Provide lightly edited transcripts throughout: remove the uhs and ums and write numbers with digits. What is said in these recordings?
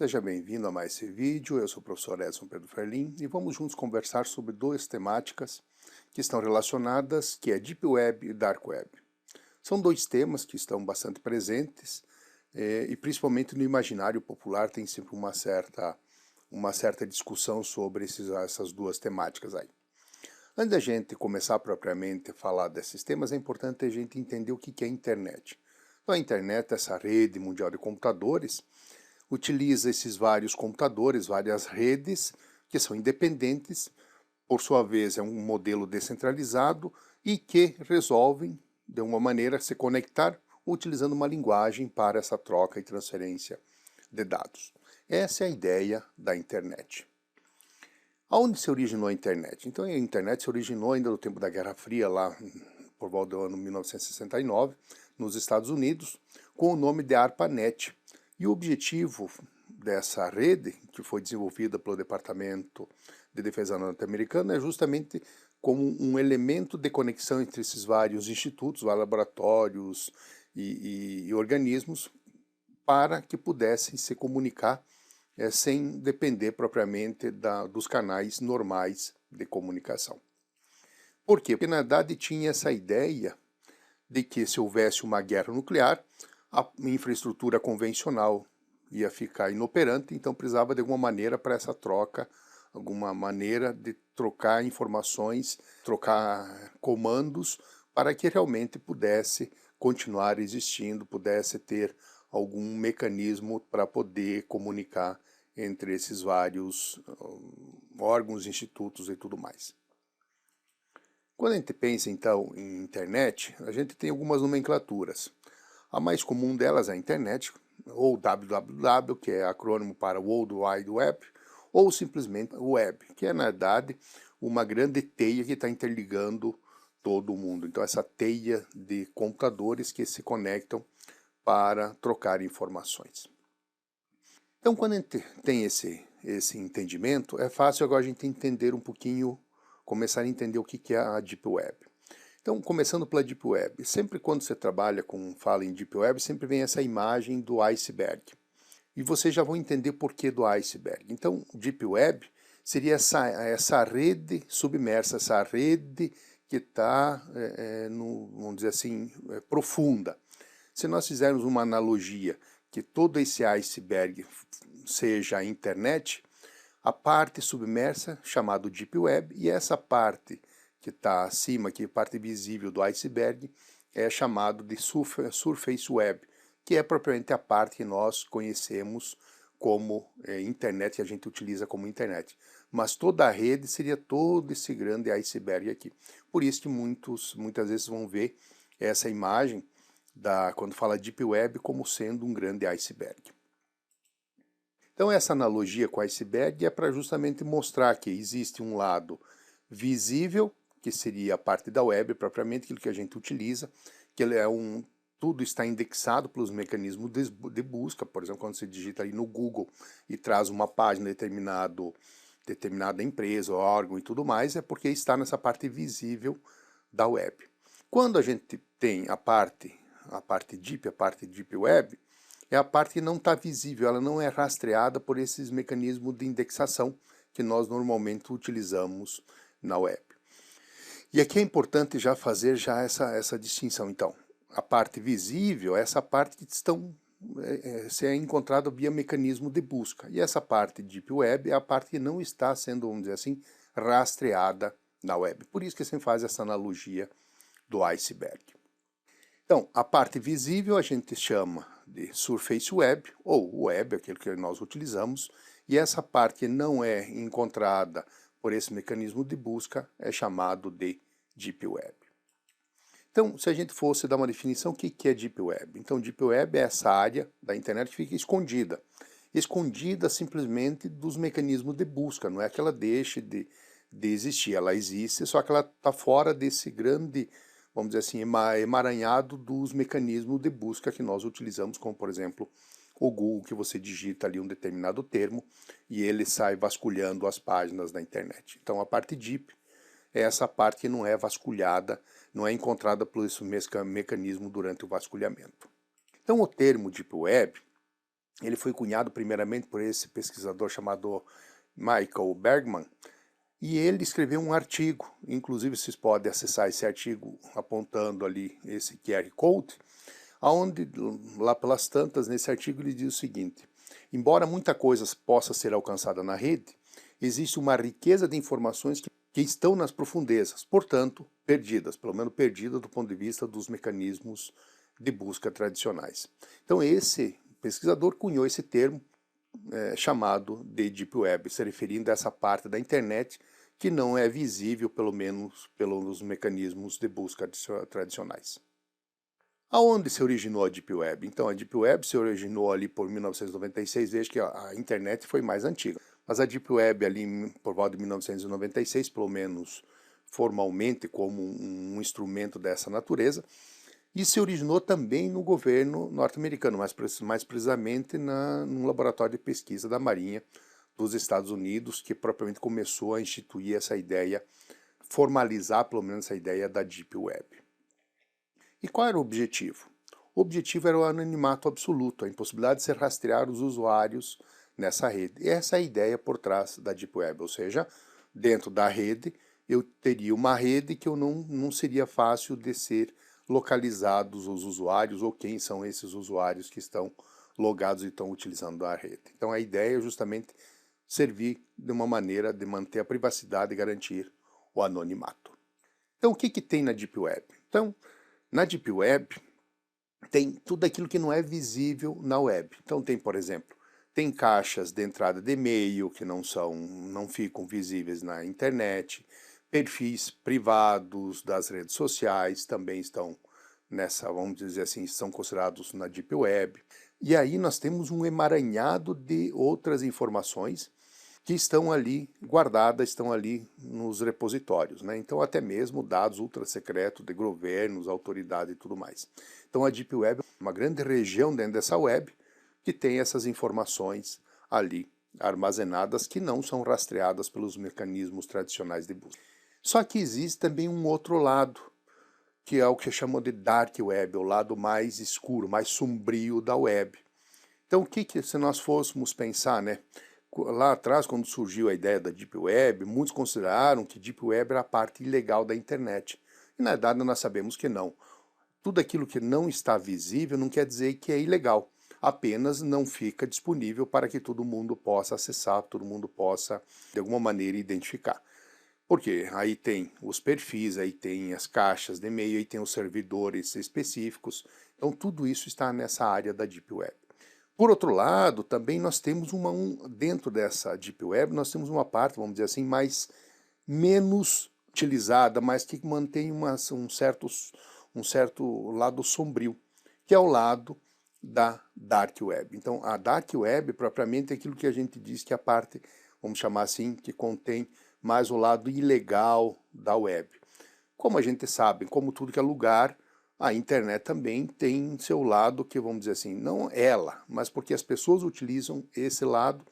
Seja bem-vindo a mais esse vídeo, eu sou o professor Edson Pedro Ferlin e vamos juntos conversar sobre duas temáticas que estão relacionadas, que é Deep Web e Dark Web. São dois temas que estão bastante presentes e principalmente no imaginário popular tem sempre uma certa discussão sobre essas duas temáticas aí. Antes da gente começar propriamente a falar desses temas, é importante a gente entender o que é a internet. Então a internet, essa rede mundial de computadores, utiliza esses vários computadores, várias redes, que são independentes, por sua vez é um modelo descentralizado e que resolvem, de uma maneira, se conectar utilizando uma linguagem para essa troca e transferência de dados. Essa é a ideia da internet. Aonde se originou a internet? Então a internet se originou ainda no tempo da Guerra Fria, lá por volta do ano 1969, nos Estados Unidos, com o nome de ARPANET. E o objetivo dessa rede, que foi desenvolvida pelo Departamento de Defesa norte-americano, é justamente como um elemento de conexão entre esses vários institutos, laboratórios e organismos, para que pudessem se comunicar sem depender propriamente dos canais normais de comunicação. Por quê? Porque na verdade tinha essa ideia de que se houvesse uma guerra nuclear, a infraestrutura convencional ia ficar inoperante, então precisava de alguma maneira para essa troca, alguma maneira de trocar informações, trocar comandos, para que realmente pudesse continuar existindo, pudesse ter algum mecanismo para poder comunicar entre esses vários órgãos, institutos e tudo mais. Quando a gente pensa então em internet, a gente tem algumas nomenclaturas. A mais comum delas é a internet, ou www, que é acrônimo para World Wide Web, ou simplesmente web, que é na verdade uma grande teia que está interligando todo o mundo. Então essa teia de computadores que se conectam para trocar informações. Então quando a gente tem esse entendimento, é fácil agora a gente entender um pouquinho, começar a entender o que é a Deep Web. Então, começando pela Deep Web, sempre quando você fala em Deep Web, sempre vem essa imagem do iceberg. E vocês já vão entender por que do iceberg. Então, Deep Web seria essa rede submersa, essa rede que está, vamos dizer assim, profunda. Se nós fizermos uma analogia que todo esse iceberg seja a internet, a parte submersa, chamada Deep Web, e essa parte que está acima, que é a parte visível do iceberg, é chamado de Surface Web, que é propriamente a parte que nós conhecemos como internet, que a gente utiliza como internet. Mas toda a rede seria todo esse grande iceberg aqui. Por isso que muitas vezes vão ver essa imagem, quando fala Deep Web, como sendo um grande iceberg. Então essa analogia com o iceberg é para justamente mostrar que existe um lado visível, que seria a parte da web propriamente, aquilo que a gente utiliza, que ele tudo está indexado pelos mecanismos de busca. Por exemplo, quando você digita ali no Google e traz uma página determinada empresa, órgão e tudo mais, é porque está nessa parte visível da web. Quando a gente tem a parte deep, a parte deep web, é a parte que não está visível, ela não é rastreada por esses mecanismos de indexação que nós normalmente utilizamos na web. E aqui é importante já fazer essa distinção. Então, a parte visível é essa parte que se é encontrada via mecanismo de busca. E essa parte Deep Web é a parte que não está sendo, vamos dizer assim, rastreada na web. Por isso que você faz essa analogia do iceberg. Então, a parte visível a gente chama de Surface Web, ou web, aquilo que nós utilizamos, e essa parte que não é encontrada por esse mecanismo de busca é chamado de Deep Web. Então, se a gente fosse dar uma definição, o que é Deep Web? Então, Deep Web é essa área da internet que fica escondida simplesmente dos mecanismos de busca, não é que ela deixe de existir, ela existe, só que ela está fora desse grande, vamos dizer assim, emaranhado dos mecanismos de busca que nós utilizamos, como por exemplo o Google, que você digita ali um determinado termo e ele sai vasculhando as páginas da internet. Então a parte deep é essa parte que não é vasculhada, não é encontrada por esse mecanismo durante o vasculhamento. Então o termo Deep Web Ele foi cunhado primeiramente por esse pesquisador chamado Michael Bergman, e ele escreveu um artigo, inclusive vocês podem acessar esse artigo apontando ali esse QR Code, onde, lá pelas tantas, nesse artigo ele diz o seguinte: embora muita coisa possa ser alcançada na rede, existe uma riqueza de informações que estão nas profundezas, portanto, perdidas, pelo menos perdidas do ponto de vista dos mecanismos de busca tradicionais. Então esse pesquisador cunhou esse termo chamado de Deep Web, se referindo a essa parte da internet que não é visível, pelo menos pelos mecanismos de busca tradicionais. Aonde se originou a Deep Web? Então, a Deep Web se originou ali por 1996, veja que a internet foi mais antiga. Mas a Deep Web ali por volta de 1996, pelo menos formalmente como um instrumento dessa natureza, e se originou também no governo norte-americano, mais precisamente num laboratório de pesquisa da Marinha dos Estados Unidos, que propriamente começou a instituir essa ideia, formalizar pelo menos essa ideia da Deep Web. E qual era o objetivo? O objetivo era o anonimato absoluto, a impossibilidade de se rastrear os usuários nessa rede. E essa é a ideia por trás da Deep Web, ou seja, dentro da rede eu teria uma rede que eu não seria fácil de ser localizados os usuários ou quem são esses usuários que estão logados e estão utilizando a rede. Então a ideia é justamente servir de uma maneira de manter a privacidade e garantir o anonimato. Então o que tem na Deep Web? Então, na Deep Web tem tudo aquilo que não é visível na web. Então tem, por exemplo, tem caixas de entrada de e-mail que não ficam visíveis na internet, perfis privados das redes sociais também estão nessa, vamos dizer assim, são considerados na Deep Web. E aí nós temos um emaranhado de outras informações que estão ali guardadas, estão ali nos repositórios, né? Então até mesmo dados ultra secretos de governos, autoridades e tudo mais. Então a Deep Web é uma grande região dentro dessa web que tem essas informações ali armazenadas que não são rastreadas pelos mecanismos tradicionais de busca. Só que existe também um outro lado, que é o que chamam de Dark Web, o lado mais escuro, mais sombrio da web. Então se nós fôssemos pensar, né? Lá atrás, quando surgiu a ideia da Deep Web, muitos consideraram que Deep Web era a parte ilegal da internet. E na verdade nós sabemos que não. Tudo aquilo que não está visível não quer dizer que é ilegal. Apenas não fica disponível para que todo mundo possa acessar, todo mundo possa, de alguma maneira, identificar. Porque aí tem os perfis, aí tem as caixas de e-mail, aí tem os servidores específicos. Então tudo isso está nessa área da Deep Web. Por outro lado, também nós temos dentro dessa Deep Web, nós temos uma parte, vamos dizer assim, menos utilizada, mas que mantém um certo lado sombrio, que é o lado da Dark Web. Então, a Dark Web, propriamente, é aquilo que a gente diz que é a parte, vamos chamar assim, que contém mais o lado ilegal da web. Como a gente sabe, como tudo que é lugar, a internet também tem seu lado que, vamos dizer assim, não ela, mas porque as pessoas utilizam esse lado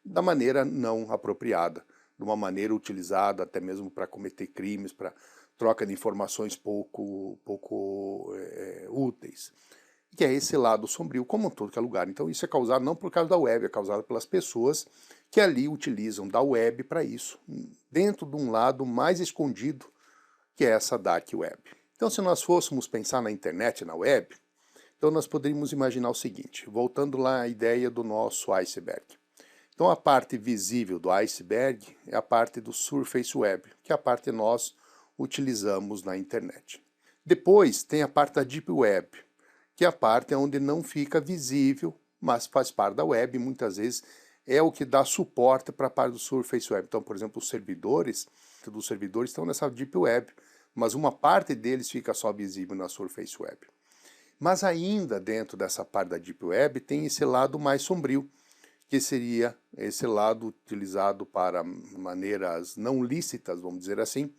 da maneira não apropriada, de uma maneira utilizada até mesmo para cometer crimes, para troca de informações pouco úteis. Que é esse lado sombrio, como todo que é lugar. Então isso é causado não por causa da web, é causado pelas pessoas que ali utilizam da web para isso, dentro de um lado mais escondido, que é essa Dark Web. Então se nós fôssemos pensar na internet, na web, então nós poderíamos imaginar o seguinte, voltando lá à ideia do nosso iceberg. Então a parte visível do iceberg é a parte do Surface Web, que é a parte que nós utilizamos na internet. Depois tem a parte da Deep Web, que é a parte onde não fica visível, mas faz parte da web e muitas vezes é o que dá suporte para a parte do Surface Web. Então, por exemplo, os servidores estão nessa Deep Web, mas uma parte deles fica só visível na Surface Web. Mas ainda dentro dessa parte da Deep Web tem esse lado mais sombrio, que seria esse lado utilizado para maneiras não lícitas, vamos dizer assim,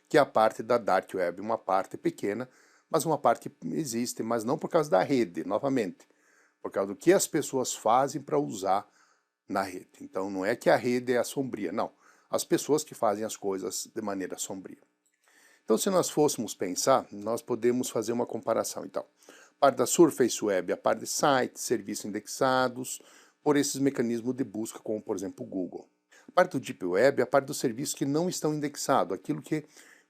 que é a parte da Dark Web, uma parte pequena, mas uma parte que existe, mas não por causa da rede, novamente, por causa do que as pessoas fazem para usar na rede. Então não é que a rede é a sombria, não. As pessoas que fazem as coisas de maneira sombria. Então se nós fôssemos pensar, nós podemos fazer uma comparação. Então, parte da Surface Web, a parte de sites, serviços indexados, por esses mecanismos de busca, como por exemplo o Google. A parte do Deep Web é a parte dos serviços que não estão indexados, aquilo que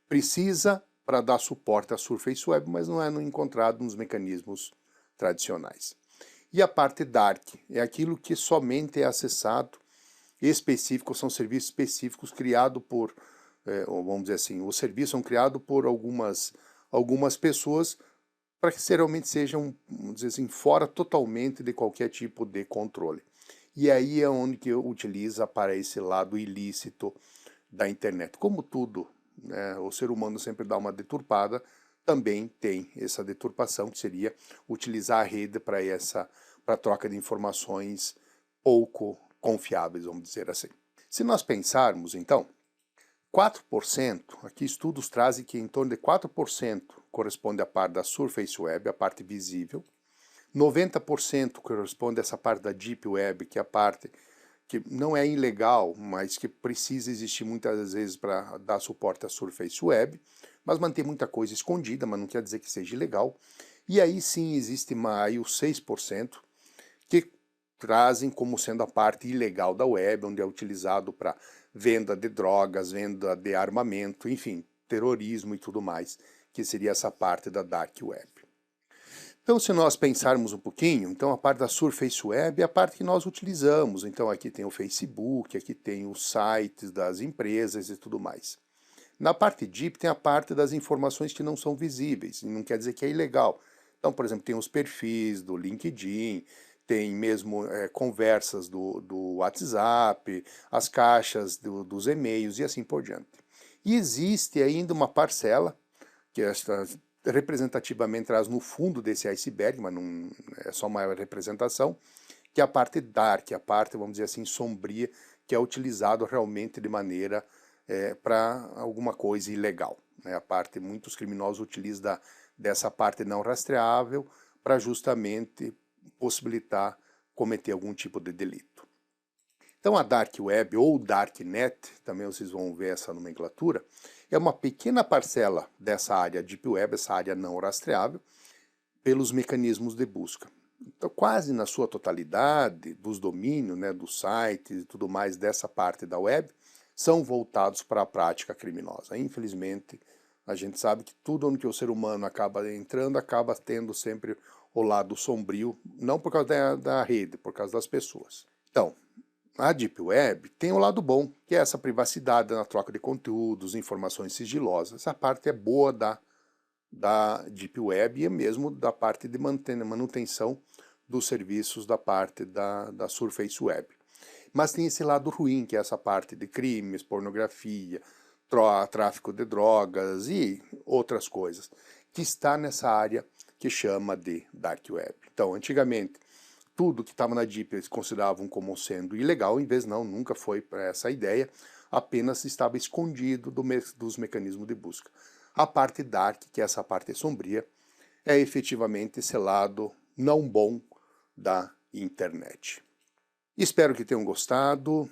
precisa para dar suporte à Surface Web, mas não é encontrado nos mecanismos tradicionais. E a parte Dark é aquilo que somente é acessado específico, são serviços específicos criados por, vamos dizer assim, os serviços são criados por algumas pessoas para que realmente sejam, vamos dizer assim, fora totalmente de qualquer tipo de controle. E aí é onde que utiliza para esse lado ilícito da internet. Como tudo, né, o ser humano sempre dá uma deturpada, também tem essa deturpação, que seria utilizar a rede para troca de informações pouco confiáveis, vamos dizer assim. Se nós pensarmos, então, 4%, aqui estudos trazem que em torno de 4% corresponde à parte da Surface Web, a parte visível, 90% corresponde a essa parte da Deep Web, que é a parte que não é ilegal, mas que precisa existir muitas vezes para dar suporte à Surface Web, mas mantém muita coisa escondida, mas não quer dizer que seja ilegal. E aí sim existe mais os 6% que trazem como sendo a parte ilegal da web, onde é utilizado para venda de drogas, venda de armamento, enfim, terrorismo e tudo mais, que seria essa parte da Dark Web. Então, se nós pensarmos um pouquinho, então a parte da Surface Web é a parte que nós utilizamos. Então aqui tem o Facebook, aqui tem os sites das empresas e tudo mais. Na parte Deep tem a parte das informações que não são visíveis, e não quer dizer que é ilegal. Então, por exemplo, tem os perfis do LinkedIn, tem mesmo conversas do WhatsApp, as caixas dos e-mails e assim por diante. E existe ainda uma parcela, que esta representativamente traz no fundo desse iceberg, mas não é só uma representação, que é a parte dark, a parte, vamos dizer assim, sombria, que é utilizado realmente de maneira para alguma coisa ilegal. Né? A parte, muitos criminosos utilizam dessa parte não rastreável para justamente possibilitar cometer algum tipo de delito. Então a Dark Web ou Darknet, também vocês vão ver essa nomenclatura, é uma pequena parcela dessa área Deep Web, essa área não rastreável, pelos mecanismos de busca. Então quase na sua totalidade dos domínios, né, dos sites e tudo mais dessa parte da web, são voltados para a prática criminosa. Infelizmente, a gente sabe que tudo onde o ser humano acaba entrando, acaba tendo sempre o lado sombrio, não por causa da rede, por causa das pessoas. Então, a Deep Web tem o lado bom, que é essa privacidade na troca de conteúdos, informações sigilosas. Essa parte é boa da Deep Web e mesmo da parte de manutenção dos serviços da parte da Surface Web. Mas tem esse lado ruim, que é essa parte de crimes, pornografia, tráfico de drogas e outras coisas, que está nessa área que chama de Dark Web. Então, antigamente, tudo que estava na Deep eles consideravam como sendo ilegal, em vez não, nunca foi para essa ideia, apenas estava escondido dos mecanismos de busca. A parte Dark, que é essa parte sombria, é efetivamente esse lado não bom da internet. Espero que tenham gostado.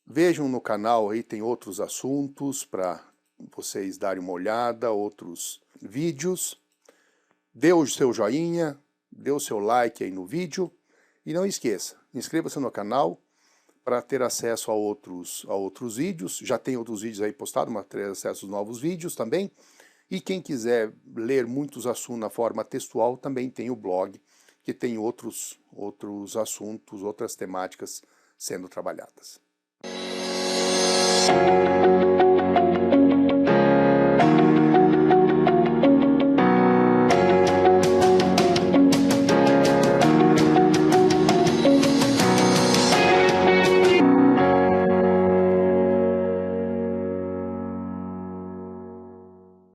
Vejam no canal aí, tem outros assuntos para vocês darem uma olhada, outros vídeos. Dê o seu joinha, dê o seu like aí no vídeo e não esqueça, inscreva-se no canal para ter acesso a outros vídeos. Já tem outros vídeos aí postados, mas ter acesso aos novos vídeos também. E quem quiser ler muitos assuntos na forma textual, também tem o blog, que tem outros assuntos, outras temáticas sendo trabalhadas.